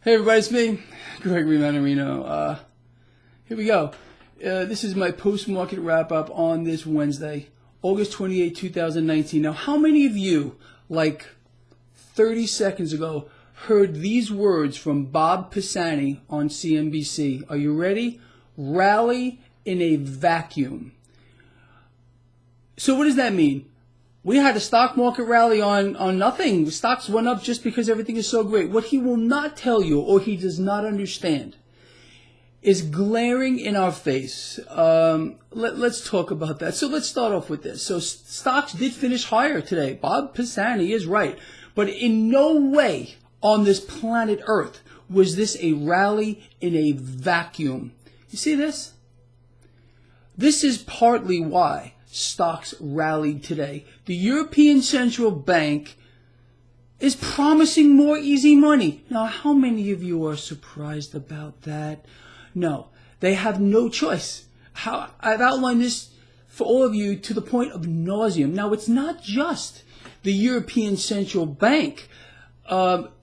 Hey everybody, it's me, Gregory Mannarino. Here we go. This is my post-market wrap-up on this Wednesday, August 28, 2019. Now, how many of you, like 30 seconds ago, heard these words from Bob Pisani on CNBC? Are you ready? Rally in a vacuum. So what does that mean? We had a stock market rally on nothing. The stocks went up just because everything is so great. What he will not tell you, or he does not understand, is glaring in our face. Let's talk about that. So let's start off with this. So stocks did finish higher today. Bob Pisani is right. But in no way on this planet Earth was this a rally in a vacuum. You see this? This is partly why stocks rallied today. The European Central Bank is promising more easy money. Now, how many of you are surprised about that? No, they have no choice. I've outlined this for all of you to the point of nauseum. Now, it's not just the European Central Bank,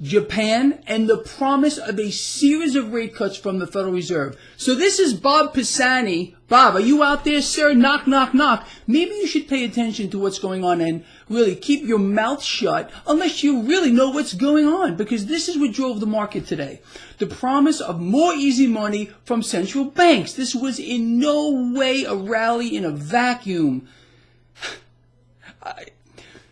Japan, and the promise of a series of rate cuts from the Federal Reserve. So this is Bob Pisani. Bob, are you out there, sir? Knock, knock, knock. Maybe you should pay attention to what's going on and really keep your mouth shut unless you really know what's going on, because this is what drove the market today. The promise of more easy money from central banks. This was in no way a rally in a vacuum.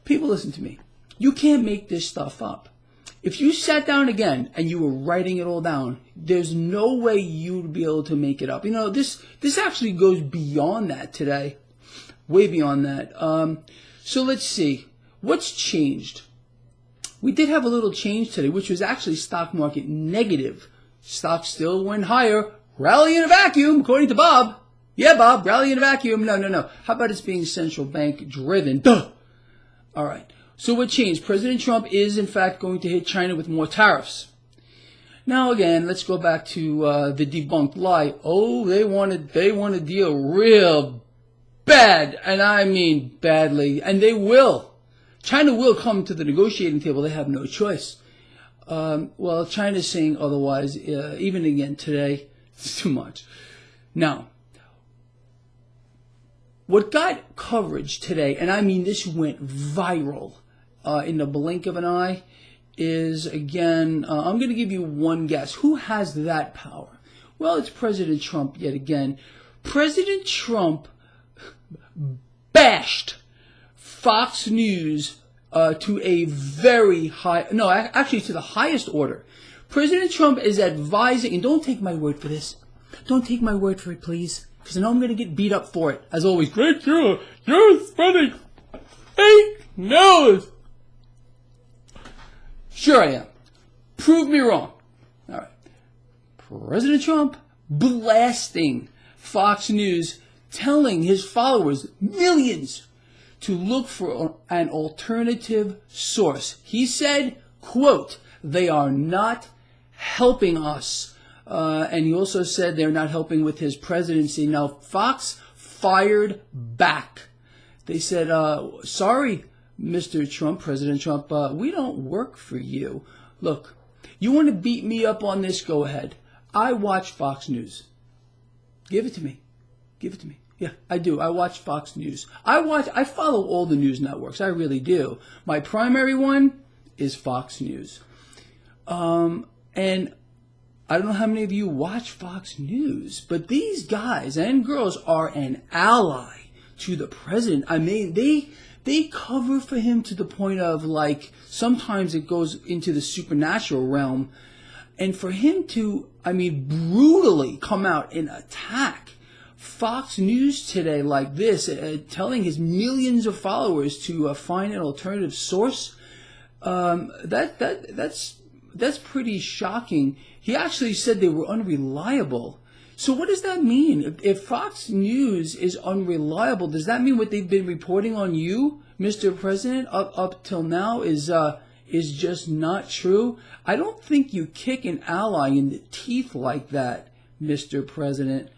People, listen to me. You can't make this stuff up. If you sat down again and you were writing it all down, there's no way you'd be able to make it up. You know, this actually goes beyond that today, way beyond that. So let's see. What's changed? We did have a little change today, which was actually stock market negative. Stocks still went higher. Rally in a vacuum, according to Bob. Yeah, Bob, rally in a vacuum. No. How about it's being central bank driven? Duh. All right. So what changed? President Trump is, in fact, going to hit China with more tariffs. Now, again, let's go back to the debunked lie. Oh, they want to deal real bad, and I mean badly, and they will. China will come to the negotiating table. They have no choice. Well, China's saying otherwise, even again today. It's too much. Now, what got coverage today, and I mean this went viral in the blink of an eye, is, again, I'm going to give you one guess. Who has that power? Well, it's President Trump yet again. President Trump bashed Fox News to a very high, no, actually to the highest order. President Trump is advising, and don't take my word for this. Don't take my word for it, please, because I know I'm going to get beat up for it. As always, Greg, you're spreading fake news. Sure I am. Prove me wrong. All right. President Trump blasting Fox News, telling his followers, millions, to look for an alternative source. He said, quote, they are not helping us. And he also said they're not helping with his presidency. Now, Fox fired back. They said, sorry, Mr. Trump, President Trump, we don't work for you. Look, you want to beat me up on this? Go ahead. I watch Fox News. Give it to me. Give it to me. Yeah, I do. I watch Fox News. I follow all the news networks. I really do. My primary one is Fox News. And I don't know how many of you watch Fox News, but these guys and girls are an ally to the president. I mean, they cover for him to the point of, like, sometimes it goes into the supernatural realm. And for him to, I mean, brutally come out and attack Fox News today like this, telling his millions of followers to find an alternative source, that's pretty shocking. He actually said they were unreliable. So what does that mean? If Fox News is unreliable, does that mean what they've been reporting on you, Mr. President, up till now is just not true? I don't think you kick an ally in the teeth like that, Mr. President.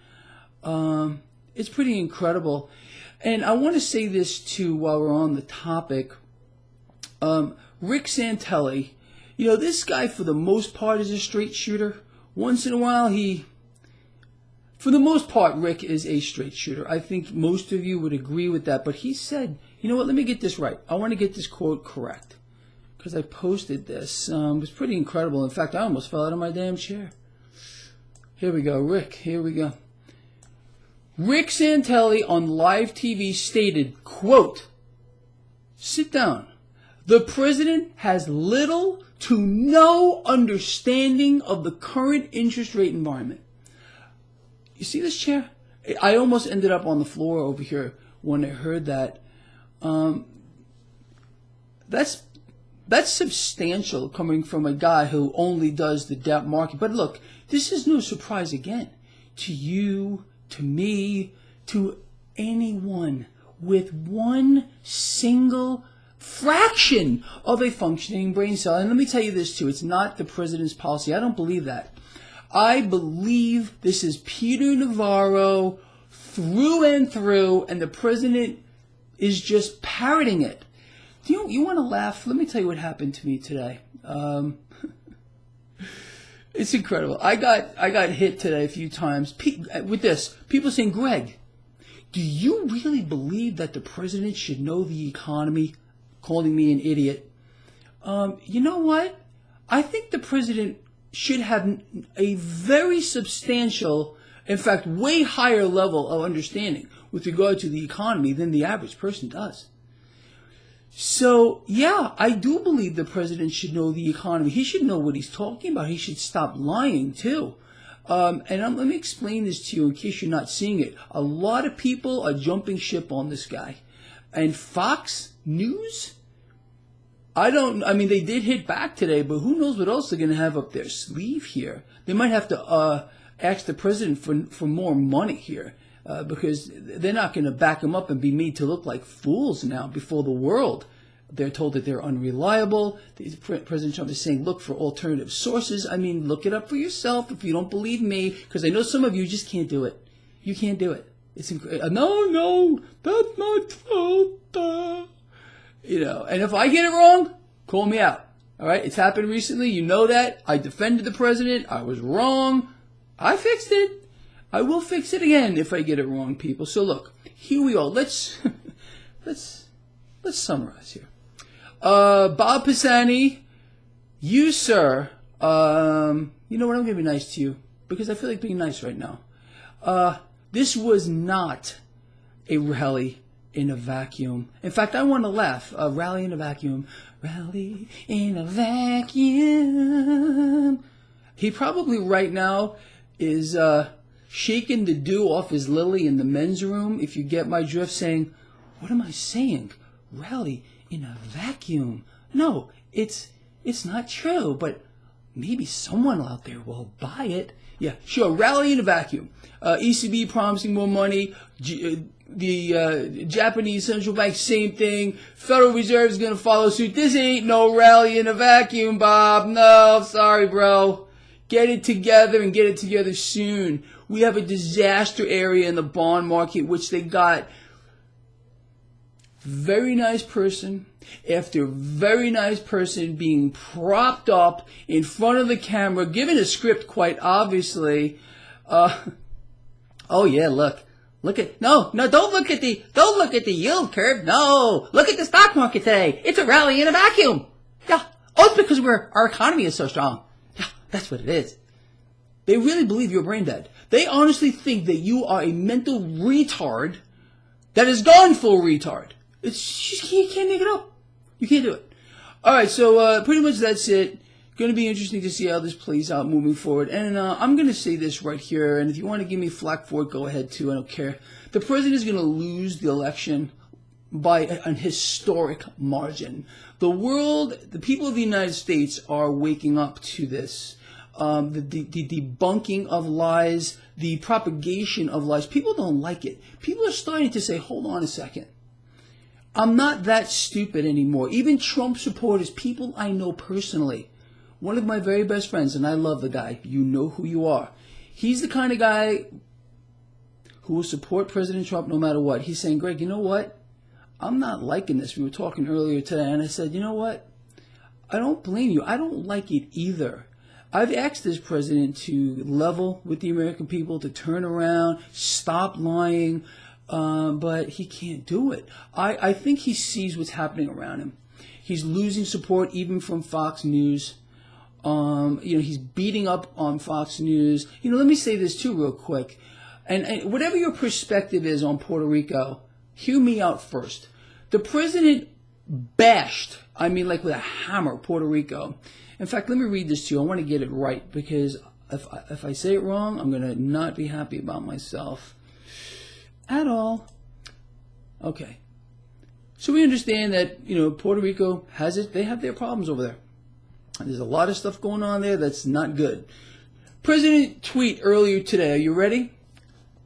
It's pretty incredible. And I want to say this too while we're on the topic. Rick Santelli You know, this guy, for the most part, is a straight shooter. Once in a while, for the most part, Rick is a straight shooter. I think most of you would agree with that. But he said, you know what, let me get this right. I want to get this quote correct. Because I posted this. It was pretty incredible. In fact, I almost fell out of my damn chair. Here we go, Rick. Here we go. Rick Santelli on live TV stated, quote, sit down. The president has little to no understanding of the current interest rate environment. You see this chair? I almost ended up on the floor over here when I heard that. That's substantial coming from a guy who only does the debt market. But look, this is no surprise again to you, to me, to anyone with one single fraction of a functioning brain cell. And let me tell you this too, it's not the president's policy. I don't believe that. I believe this is Peter Navarro through and through, and the president is just parroting it. You want to laugh? Let me tell you what happened to me today. It's incredible. I got hit today a few times with this. People saying, Greg, do you really believe that the president should know the economy? Calling me an idiot. You know what? I think the president should have a very substantial, in fact, way higher level of understanding with regard to the economy than the average person does. So, yeah, I do believe the president should know the economy. He should know what he's talking about. He should stop lying, too. Let me explain this to you in case you're not seeing it. A lot of people are jumping ship on this guy. And Fox News, they did hit back today, but who knows what else they're going to have up their sleeve here. They might have to ask the president for more money here. Because they're not going to back them up and be made to look like fools now before the world. They're told that they're unreliable. President Trump is saying, look for alternative sources. I mean, look it up for yourself if you don't believe me, because I know some of you just can't do it. You can't do it. It's no, that's not true. And if I get it wrong, call me out. All right, it's happened recently. You know that. I defended the president. I was wrong. I fixed it. I will fix it again if I get it wrong, people. So look, here we are. Let's summarize here. Bob Pisani, you, sir, you know what? I'm going to be nice to you because I feel like being nice right now. This was not a rally in a vacuum. In fact, I want to laugh. Rally in a vacuum. Rally in a vacuum. He probably right now is shaking the dew off his lily in the men's room, if you get my drift, saying, what am I saying? Rally in a vacuum. No, it's not true, but maybe someone out there will buy it. Yeah, sure, rally in a vacuum. ECB promising more money. The Japanese central bank, same thing. Federal Reserve is going to follow suit. This ain't no rally in a vacuum, Bob. No, sorry, bro. Get it together and get it together soon. We have a disaster area in the bond market, which they got very nice person after very nice person being propped up in front of the camera, given a script quite obviously. Oh yeah, look at, no, don't look at the yield curve. No, look at the stock market today. It's a rally in a vacuum. Yeah. Oh, it's because our economy is so strong. Yeah, that's what it is. They really believe you're brain dead. They honestly think that you are a mental retard that has gone full retard. You can't make it up. You can't do it. All right, so pretty much that's it. Going to be interesting to see how this plays out moving forward. And I'm going to say this right here, and if you want to give me flack for it, go ahead too. I don't care. The president is going to lose the election by an historic margin. The world, the people of the United States are waking up to this. The debunking of lies, the propagation of lies. People don't like it. People are starting to say, hold on a second. I'm not that stupid anymore. Even Trump supporters, people I know personally. One of my very best friends, and I love the guy. You know who you are. He's the kind of guy who will support President Trump no matter what. He's saying, Greg, you know what? I'm not liking this. We were talking earlier today, and I said, you know what? I don't blame you. I don't like it either. I've asked this president to level with the American people, to turn around, stop lying, but he can't do it. I think he sees what's happening around him. He's losing support even from Fox News. He's beating up on Fox News. Let me say this too real quick. And whatever your perspective is on Puerto Rico, hear me out first. The president bashed, like with a hammer, Puerto Rico. In fact, let me read this to you. I want to get it right, because if I say it wrong, I'm going to not be happy about myself at all. Okay. So we understand that, Puerto Rico has it. They have their problems over there. There's a lot of stuff going on there that's not good. President tweet earlier today. Are you ready?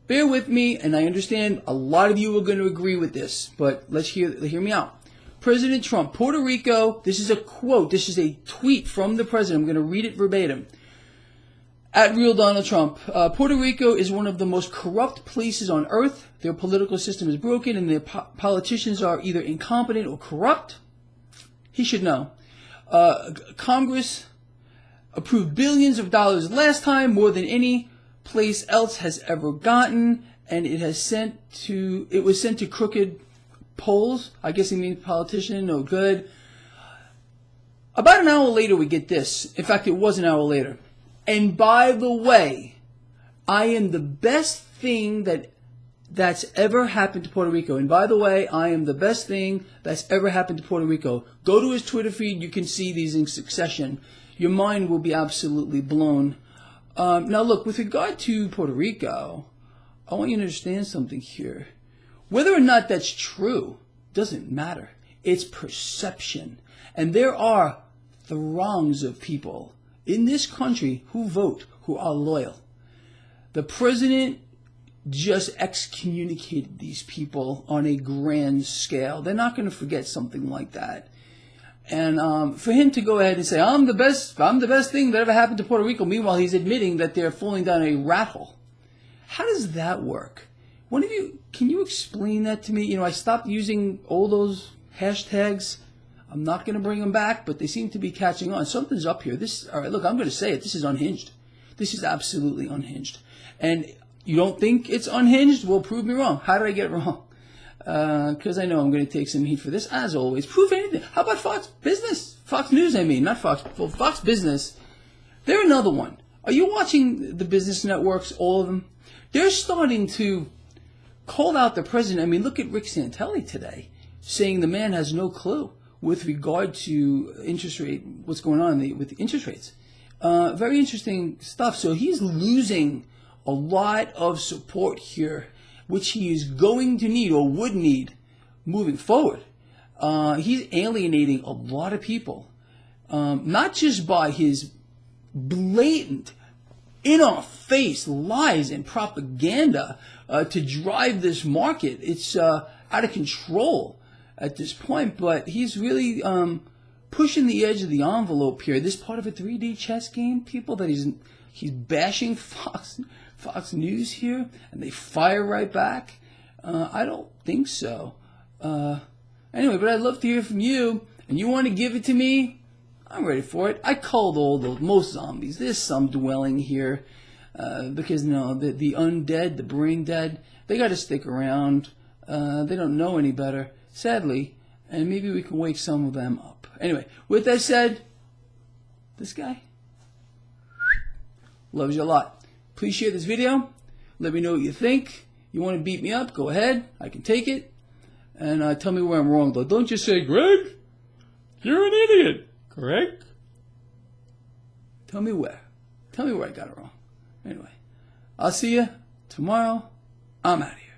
Bear with me, and I understand a lot of you are going to agree with this, but let's hear me out. President Trump, Puerto Rico, this is a quote, this is a tweet from the president. I'm going to read it verbatim. At Real Donald Trump, Puerto Rico is one of the most corrupt places on earth. Their political system is broken, and their politicians are either incompetent or corrupt. He should know. Congress approved billions of dollars last time, more than any place else has ever gotten, and it was sent to crooked polls. I guess he means politician, no good. About an hour later, we get this. In fact, it was an hour later. And by the way, I am the best thing that's ever happened to Puerto Rico. And by the way, I am the best thing that's ever happened to Puerto Rico. Go to his Twitter feed. You can see these in succession. Your mind will be absolutely blown. Now, look, with regard to Puerto Rico, I want you to understand something here. Whether or not that's true doesn't matter. It's perception. And there are throngs of people in this country who vote, who are loyal. The president just excommunicated these people on a grand scale. They're not going to forget something like that. And for him to go ahead and say, I'm the best thing that ever happened to Puerto Rico, meanwhile he's admitting that they're falling down a rat hole. How does that work? One of you, can you explain that to me? I stopped using all those hashtags. I'm not going to bring them back, but they seem to be catching on. Something's up here. All right, look, I'm going to say it. This is unhinged. This is absolutely unhinged. And you don't think it's unhinged? Well, prove me wrong. How did I get it wrong? Because I know I'm going to take some heat for this, as always. Prove anything. How about Fox Business? Fox News, not Fox. Well, Fox Business. They're another one. Are you watching the business networks, all of them? They're starting to call out the president. Look at Rick Santelli today, saying the man has no clue with regard to interest rate, what's going on with the interest rates. Very interesting stuff. So he's losing a lot of support here, which he is going to need or would need moving forward. He's alienating a lot of people, not just by his blatant, in-our-face lies and propaganda to drive this market. It's out of control at this point, but he's really pushing the edge of the envelope here. This part of a 3D chess game, people, that he's bashing Fox News here, and they fire right back. I don't think so. Anyway, but I'd love to hear from you, and you want to give it to me? I'm ready for it. I called most zombies. There's some dwelling here, because the undead, the brain dead, they got to stick around. They don't know any better, sadly, and maybe we can wake some of them up. Anyway, with that said, this guy loves you a lot. Please share this video. Let me know what you think. You want to beat me up? Go ahead. I can take it. And tell me where I'm wrong, though. Don't just say, Greg, you're an idiot. Greg? Tell me where. Tell me where I got it wrong. Anyway, I'll see you tomorrow. I'm out of here.